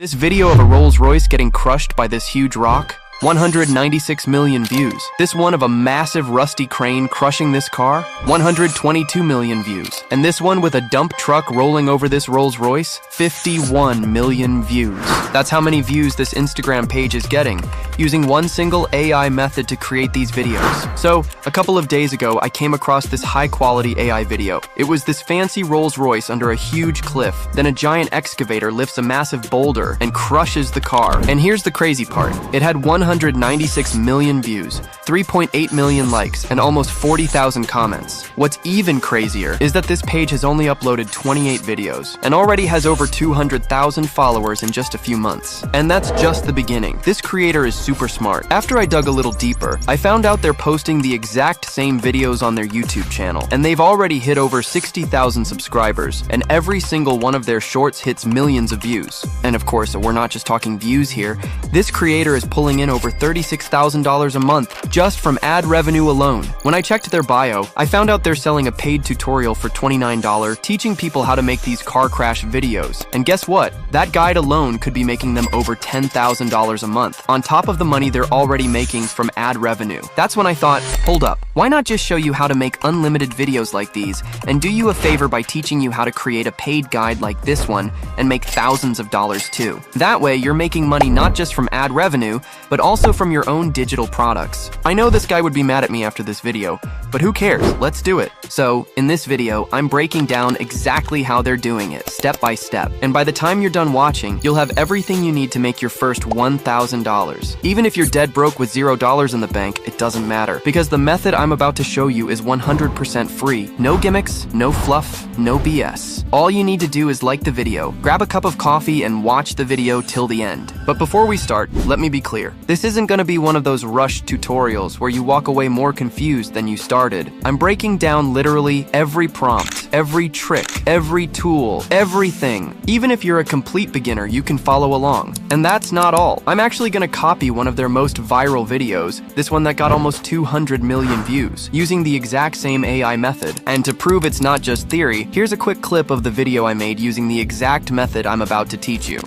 This video of a Rolls-Royce getting crushed by this huge rock? 196 million views. This one of a massive rusty crane crushing this car? 122 million views. And this one with a dump truck rolling over this Rolls-Royce? 51 million views. That's how many views this Instagram page is getting, using one single AI method to create these videos. So, a couple of days ago, I came across this high-quality AI video. It was this fancy Rolls-Royce under a huge cliff. Then a giant excavator lifts a massive boulder and crushes the car. And here's the crazy part. It had 196 million views, 3.8 million likes, and almost 40,000 comments. What's even crazier is that this page has only uploaded 28 videos and already has over 200,000 followers in just a few months. And that's just the beginning. This creator is super smart. After I dug a little deeper, I found out they're posting the exact same videos on their YouTube channel, and they've already hit over 60,000 subscribers, and every single one of their shorts hits millions of views. And of course, we're not just talking views here. This creator is pulling in over $36,000 a month just from ad revenue alone. When I checked their bio, I found out they're selling a paid tutorial for $29 teaching people how to make these car crash videos. And guess what? That guide alone could be making them over $10,000 a month, on top of the money they're already making from ad revenue. That's when I thought, hold up, why not just show you how to make unlimited videos like these and do you a favor by teaching you how to create a paid guide like this one and make thousands of dollars too. That way, you're making money not just from ad revenue, but also from your own digital products. I know this guy would be mad at me after this video, but who cares? Let's do it. So, in this video, I'm breaking down exactly how they're doing it, step by step. And by the time you're done watching, you'll have everything you need to make your first $1,000. Even if you're dead broke with $0 in the bank, it doesn't matter, because the method I'm about to show you is 100% free. No gimmicks, no fluff, no BS. All you need to do is like the video, grab a cup of coffee, and watch the video till the end. But before we start, let me be clear. This isn't going to be one of those rushed tutorials where you walk away more confused than you started. I'm breaking down literally every prompt, every trick, every tool, everything. Even if you're a complete beginner, you can follow along. And that's not all. I'm actually going to copy one of their most viral videos, this one that got almost 200 million views, using the exact same AI method. And to prove it's not just theory, here's a quick clip of the video I made using the exact method I'm about to teach you.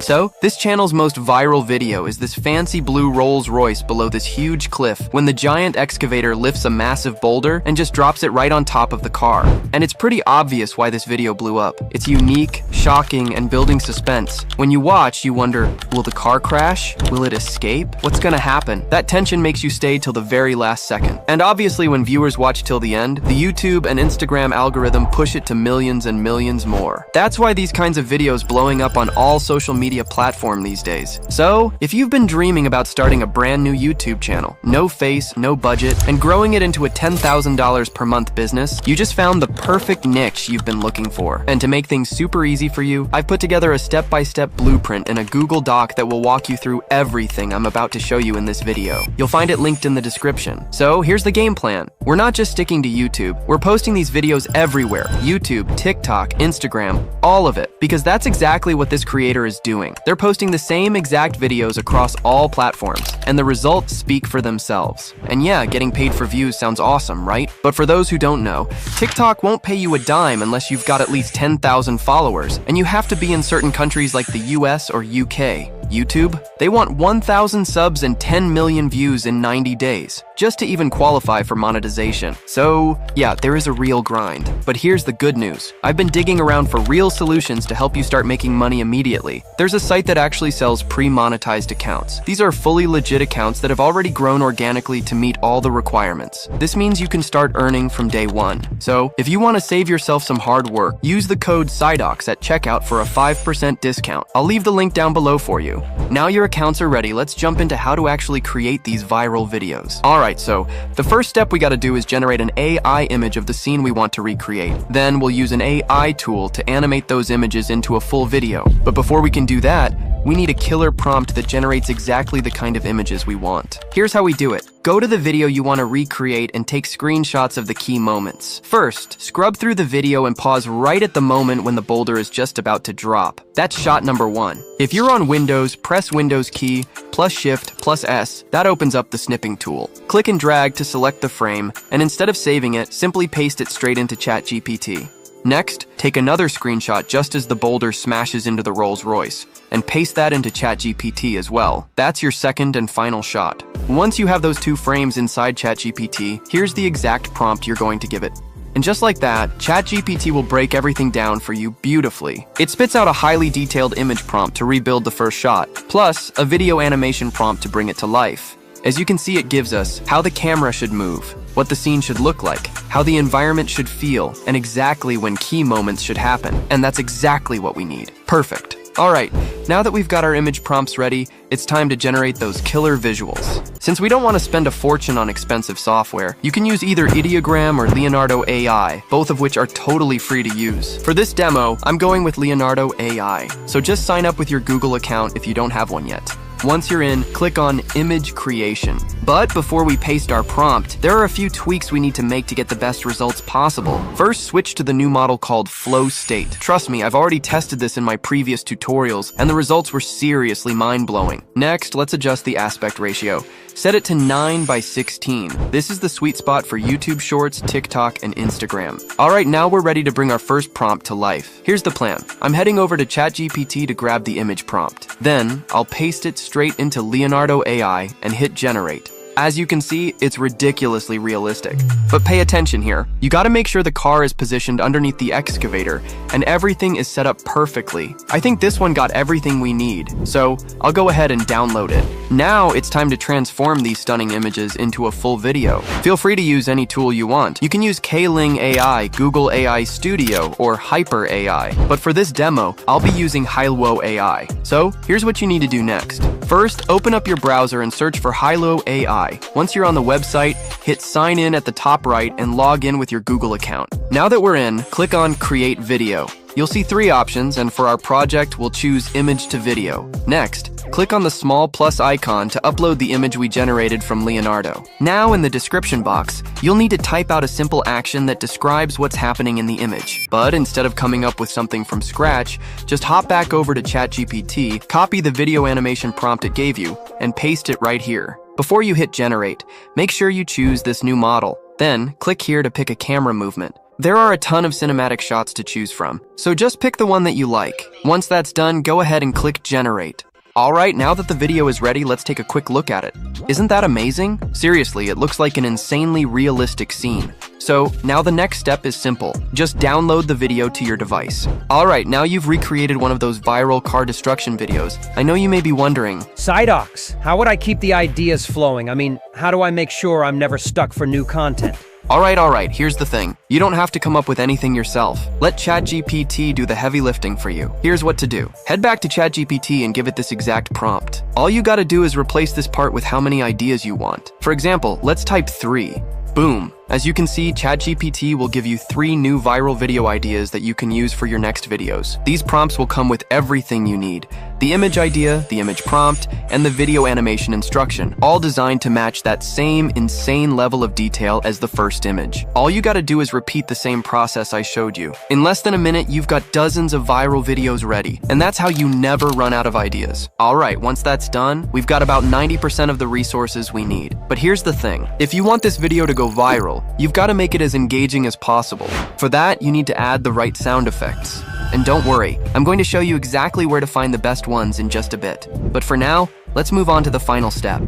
So, this channel's most viral video is this fancy blue Rolls-Royce below this huge cliff when the giant excavator lifts a massive boulder and just drops it right on top of the car. And it's pretty obvious why this video blew up. It's unique, shocking, and building suspense. When you watch, you wonder, will the car crash? Will it escape? What's gonna happen? That tension makes you stay till the very last second. And obviously, when viewers watch till the end, the YouTube and Instagram algorithm push it to millions and millions more. That's why these kinds of videos blowing up on all social media platform these days. So, if you've been dreaming about starting a brand new YouTube channel, no face, no budget, and growing it into a $10,000 per month business, you just found the perfect niche you've been looking for. And to make things super easy for you, I've put together a step-by-step blueprint in a Google Doc that will walk you through everything I'm about to show you in this video. You'll find it linked in the description. So, here's the game plan. We're not just sticking to YouTube, we're posting these videos everywhere. YouTube, TikTok, Instagram, all of it. Because that's exactly what this creator is doing. They're posting the same exact videos across all platforms, and the results speak for themselves. And yeah, getting paid for views sounds awesome, right? But for those who don't know, TikTok won't pay you a dime unless you've got at least 10,000 followers, and you have to be in certain countries like the US or UK. YouTube, they want 1,000 subs and 10 million views in 90 days, just to even qualify for monetization. So, yeah, there is a real grind. But here's the good news. I've been digging around for real solutions to help you start making money immediately. There's a site that actually sells pre-monetized accounts. These are fully legit accounts that have already grown organically to meet all the requirements. This means you can start earning from day one. So, if you want to save yourself some hard work, use the code SIDOX at checkout for a 5% discount. I'll leave the link down below for you. Now your accounts are ready, let's jump into how to actually create these viral videos. Alright, so the first step we gotta do is generate an AI image of the scene we want to recreate. Then we'll use an AI tool to animate those images into a full video. But before we can do that, we need a killer prompt that generates exactly the kind of images we want. Here's how we do it. Go to the video you want to recreate and take screenshots of the key moments. First, scrub through the video and pause right at the moment when the boulder is just about to drop. That's shot number 1. If you're on Windows, press Windows key, plus Shift plus S, that opens up the snipping tool. Click and drag to select the frame, and instead of saving it, simply paste it straight into ChatGPT. Next, take another screenshot just as the boulder smashes into the Rolls-Royce, and paste that into ChatGPT as well. That's your second and final shot. Once you have those two frames inside ChatGPT, here's the exact prompt you're going to give it. And just like that, ChatGPT will break everything down for you beautifully. It spits out a highly detailed image prompt to rebuild the first shot, plus a video animation prompt to bring it to life. As you can see, it gives us how the camera should move, what the scene should look like, how the environment should feel, and exactly when key moments should happen. And that's exactly what we need. Perfect. Alright, now that we've got our image prompts ready, it's time to generate those killer visuals. Since we don't want to spend a fortune on expensive software, you can use either Ideogram or Leonardo AI, both of which are totally free to use. For this demo, I'm going with Leonardo AI, so just sign up with your Google account if you don't have one yet. Once you're in, click on Image Creation. But before we paste our prompt, there are a few tweaks we need to make to get the best results possible. First, switch to the new model called Flow State. Trust me, I've already tested this in my previous tutorials, and the results were seriously mind-blowing. Next, let's adjust the aspect ratio. Set it to 9:16. This is the sweet spot for YouTube Shorts, TikTok, and Instagram. Alright, now we're ready to bring our first prompt to life. Here's the plan. I'm heading over to ChatGPT to grab the image prompt. Then, I'll paste it straight into Leonardo AI and hit generate. As you can see, it's ridiculously realistic. But pay attention here. You gotta make sure the car is positioned underneath the excavator, and everything is set up perfectly. I think this one got everything we need, so I'll go ahead and download it. Now it's time to transform these stunning images into a full video. Feel free to use any tool you want. You can use K-Ling AI, Google AI Studio, or Hyper AI. But for this demo, I'll be using Hailuo AI. So here's what you need to do next. First, open up your browser and search for Hailuo AI. Once you're on the website, hit sign in at the top right and log in with your Google account. Now that we're in, click on Create Video. You'll see three options, and for our project, we'll choose Image to Video. Next, click on the small plus icon to upload the image we generated from Leonardo. Now in the description box, you'll need to type out a simple action that describes what's happening in the image. But instead of coming up with something from scratch, just hop back over to ChatGPT, copy the video animation prompt it gave you, and paste it right here. Before you hit generate, make sure you choose this new model. Then, click here to pick a camera movement. There are a ton of cinematic shots to choose from, so just pick the one that you like. Once that's done, go ahead and click generate. Alright, now that the video is ready, let's take a quick look at it. Isn't that amazing? Seriously, it looks like an insanely realistic scene. So, now the next step is simple. Just download the video to your device. Alright, now you've recreated one of those viral car destruction videos. I know you may be wondering, Sidox, how would I keep the ideas flowing? I mean, how do I make sure I'm never stuck for new content? Alright, here's the thing. You don't have to come up with anything yourself. Let ChatGPT do the heavy lifting for you. Here's what to do. Head back to ChatGPT and give it this exact prompt. All you gotta do is replace this part with how many ideas you want. For example, let's type 3. Boom. As you can see, ChatGPT will give you 3 new viral video ideas that you can use for your next videos. These prompts will come with everything you need. The image idea, the image prompt, and the video animation instruction, all designed to match that same insane level of detail as the first image. All you gotta do is repeat the same process I showed you. In less than a minute, you've got dozens of viral videos ready, and that's how you never run out of ideas. Alright, once that's done, we've got about 90% of the resources we need. But here's the thing. If you want this video to go viral, you've got to make it as engaging as possible. For that, you need to add the right sound effects. And don't worry, I'm going to show you exactly where to find the best ones in just a bit. But for now, let's move on to the final step.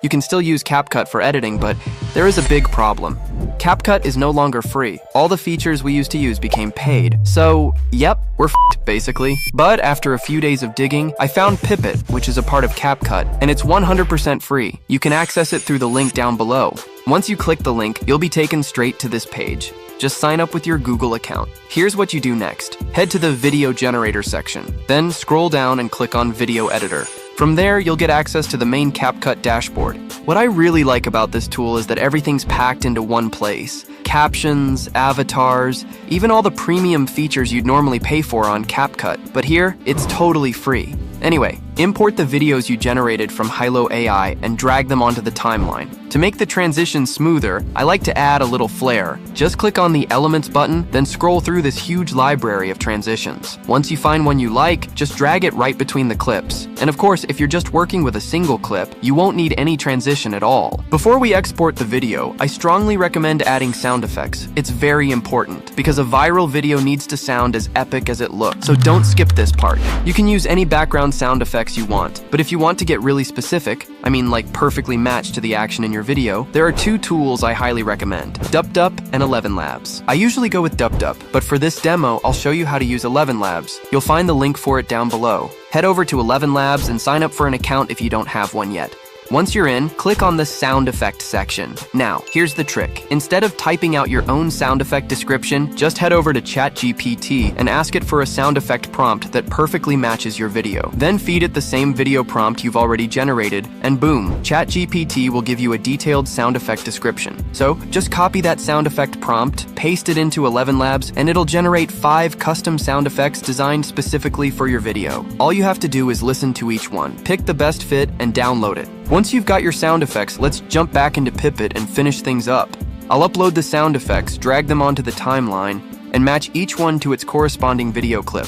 You can still use CapCut for editing, but there is a big problem. CapCut is no longer free. All the features we used to use became paid. So, yep, we're f***ed, basically. But after a few days of digging, I found Pipit, which is a part of CapCut, and it's 100% free. You can access it through the link down below. Once you click the link, you'll be taken straight to this page. Just sign up with your Google account. Here's what you do next. Head to the Video Generator section. Then scroll down and click on Video Editor. From there, you'll get access to the main CapCut dashboard. What I really like about this tool is that everything's packed into one place. Captions, avatars, even all the premium features you'd normally pay for on CapCut. But here, it's totally free. Anyway, Import the videos you generated from Hilo AI and drag them onto the timeline. To make the transition smoother, I like to add a little flair. Just click on the Elements button, then scroll through this huge library of transitions. Once you find one you like, just drag it right between the clips. And of course, if you're just working with a single clip, you won't need any transition at all. Before we export the video, I strongly recommend adding sound effects. It's very important, because a viral video needs to sound as epic as it looks, so don't skip this part. You can use any background sound effects you want, but if you want to get really specific, I mean like perfectly matched to the action in your video, there are two tools I highly recommend, DupDup and 11 Labs. I usually go with DupDup, but for this demo, I'll show you how to use 11 Labs. You'll find the link for it down below. Head over to 11 Labs and sign up for an account if you don't have one yet. Once you're in, click on the sound effect section. Now, here's the trick. Instead of typing out your own sound effect description, just head over to ChatGPT and ask it for a sound effect prompt that perfectly matches your video. Then feed it the same video prompt you've already generated, and boom, ChatGPT will give you a detailed sound effect description. So, just copy that sound effect prompt, paste it into 11 Labs, and it'll generate 5 custom sound effects designed specifically for your video. All you have to do is listen to each one, pick the best fit, and download it. Once you've got your sound effects, let's jump back into Pipit and finish things up. I'll upload the sound effects, drag them onto the timeline, and match each one to its corresponding video clip.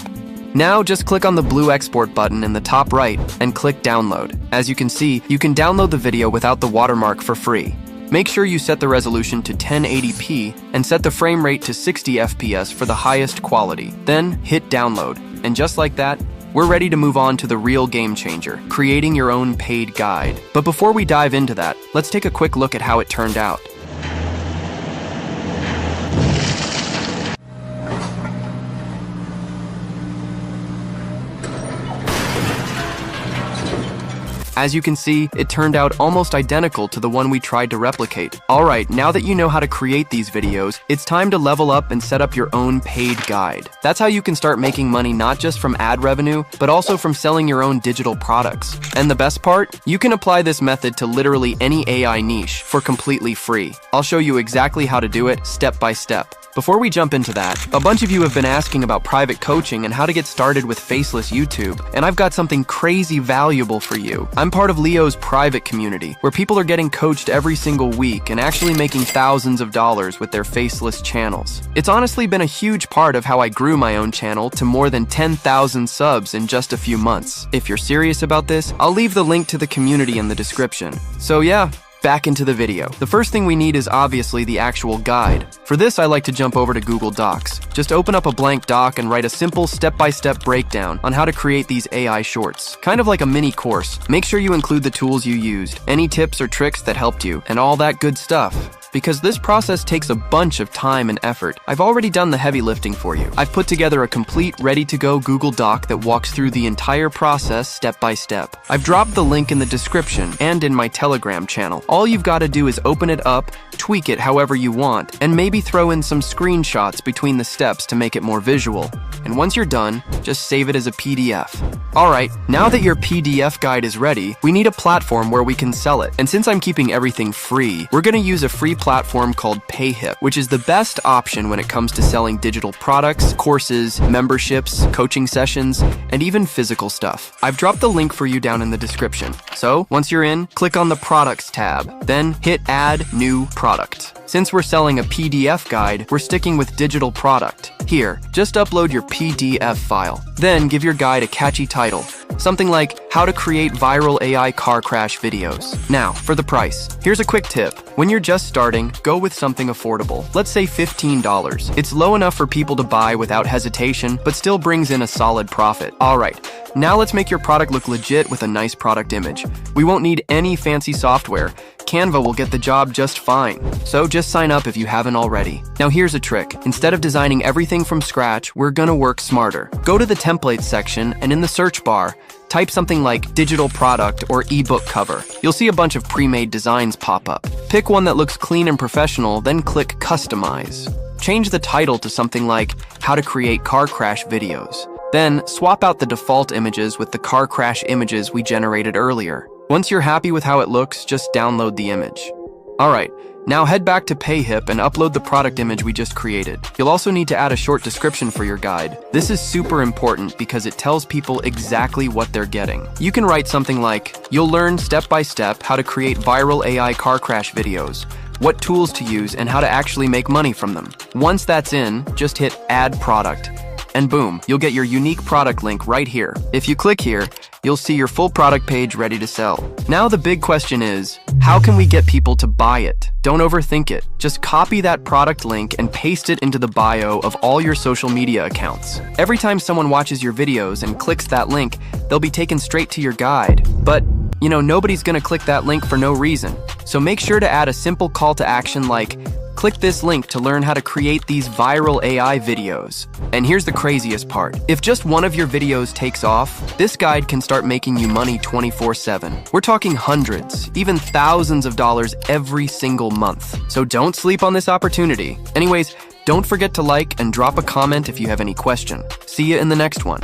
Now just click on the blue export button in the top right and click download. As you can see, you can download the video without the watermark for free. Make sure you set the resolution to 1080p and set the frame rate to 60 FPS for the highest quality. Then hit download, and just like that, we're ready to move on to the real game changer, creating your own paid guide. But before we dive into that, let's take a quick look at how it turned out. As you can see, it turned out almost identical to the one we tried to replicate. Alright, now that you know how to create these videos, it's time to level up and set up your own paid guide. That's how you can start making money not just from ad revenue, but also from selling your own digital products. And the best part? You can apply this method to literally any AI niche for completely free. I'll show you exactly how to do it step by step. Before we jump into that, a bunch of you have been asking about private coaching and how to get started with faceless YouTube, and I've got something crazy valuable for you. I'm part of Leo's private community, where people are getting coached every single week and actually making thousands of dollars with their faceless channels. It's honestly been a huge part of how I grew my own channel to more than 10,000 subs in just a few months. If you're serious about this, I'll leave the link to the community in the description. So yeah, back into the video. The first thing we need is obviously the actual guide. For this, I like to jump over to Google Docs. Just open up a blank doc and write a simple step-by-step breakdown on how to create these AI shorts. Kind of like a mini course. Make sure you include the tools you used, any tips or tricks that helped you, and all that good stuff. Because this process takes a bunch of time and effort, I've already done the heavy lifting for you. I've put together a complete, ready-to-go Google Doc that walks through the entire process step by step. I've dropped the link in the description and in my Telegram channel. All you've got to do is open it up, tweak it however you want, and maybe throw in some screenshots between the steps to make it more visual. And once you're done, just save it as a PDF. Alright, now that your PDF guide is ready, we need a platform where we can sell it. And since I'm keeping everything free, we're gonna use a free platform called PayHip, which is the best option when it comes to selling digital products, courses, memberships, coaching sessions, and even physical stuff. I've dropped the link for you down in the description. So, once you're in, click on the Products tab, then hit Add New Product. Since we're selling a PDF guide, we're sticking with digital product. Here, just upload your PDF file. Then give your guide a catchy title. Something like, How to Create Viral AI Car Crash Videos. Now, for the price. Here's a quick tip. When you're just starting, go with something affordable. Let's say $15. It's low enough for people to buy without hesitation, but still brings in a solid profit. Alright, now let's make your product look legit with a nice product image. We won't need any fancy software. Canva will get the job just fine. So just sign up if you haven't already. Now here's a trick. Instead of designing everything from scratch, we're gonna work smarter. Go to the templates section and in the search bar, type something like digital product or ebook cover. You'll see a bunch of pre-made designs pop up. Pick one that looks clean and professional, then click customize. Change the title to something like How to Create Car Crash Videos. Then swap out the default images with the car crash images we generated earlier. Once you're happy with how it looks, just download the image. Alright, now head back to PayHip and upload the product image we just created. You'll also need to add a short description for your guide. This is super important because it tells people exactly what they're getting. You can write something like, you'll learn step by step how to create viral AI car crash videos, what tools to use, and how to actually make money from them. Once that's in, just hit Add Product. And boom, you'll get your unique product link right here. If you click here, you'll see your full product page ready to sell. Now the big question is, how can we get people to buy it? Don't overthink it. Just copy that product link and paste it into the bio of all your social media accounts. Every time someone watches your videos and clicks that link, they'll be taken straight to your guide. But nobody's gonna click that link for no reason. So make sure to add a simple call to action like, click this link to learn how to create these viral AI videos. And here's the craziest part. If just one of your videos takes off, this guide can start making you money 24/7. We're talking hundreds, even thousands of dollars every single month. So don't sleep on this opportunity. Anyways, don't forget to like and drop a comment if you have any question. See you in the next one.